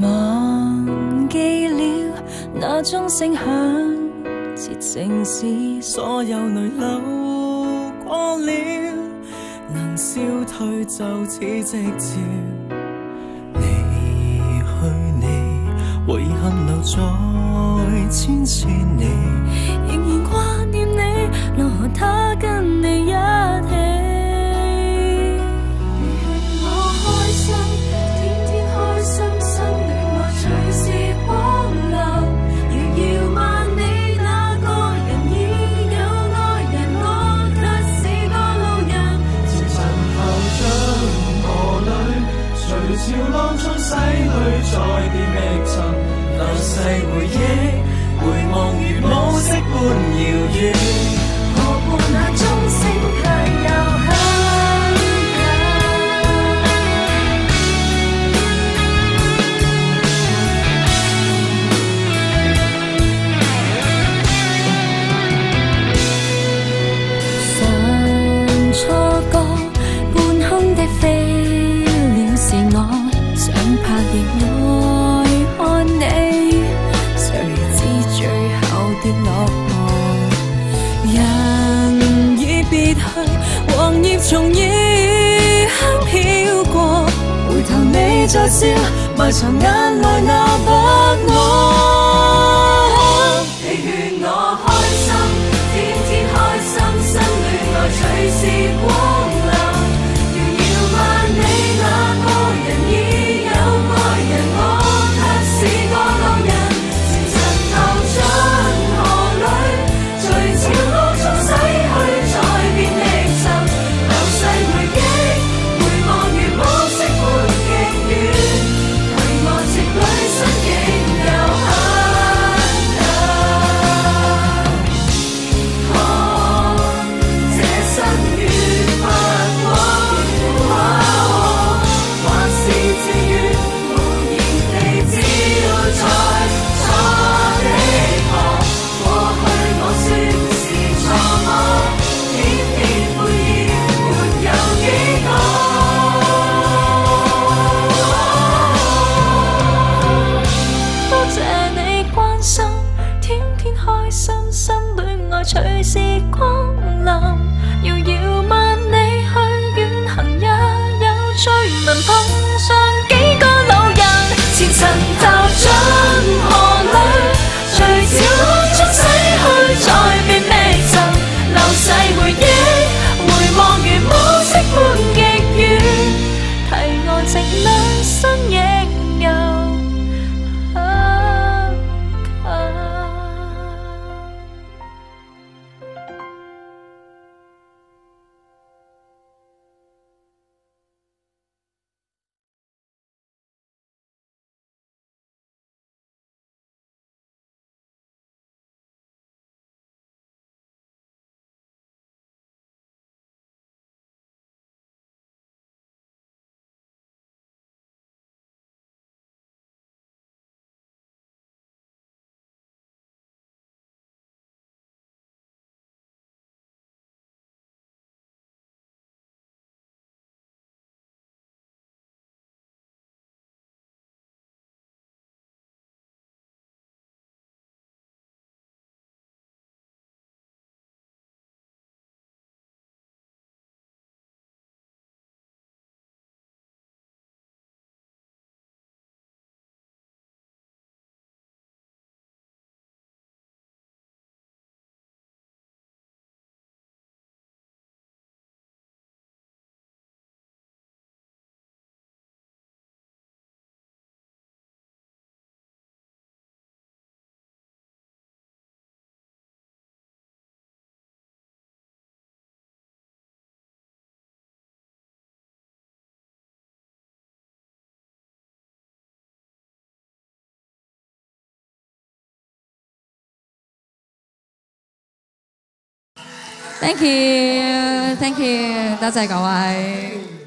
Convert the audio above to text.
忘記了那鐘聲響，這城市所有淚流過了，能消退就似夕照。離去你，遺憾留在千千里，仍然掛念你，奈何他跟你一起。潮浪中洗去，再變覓尋，流逝回憶，回望如暮色般遙遠。何故那鐘聲卻又響常錯覺，半空的飛鳥是我。想拍翼來看你，誰知最後跌落河。人已別去，黃葉從異鄉飄過，回頭你再笑，埋藏眼內那不安。你勸我開心，天天開心，新戀愛隨時光臨，遙遙萬里那個人已。隨時光臨，遙遙萬里去遠行，也有趣聞碰上幾個老人，前塵踏進河裏，隨潮浪中洗去，再變覓尋，流逝回憶，回望如暮色般極遠，堤岸寂裏身影又Thank you，多謝各位。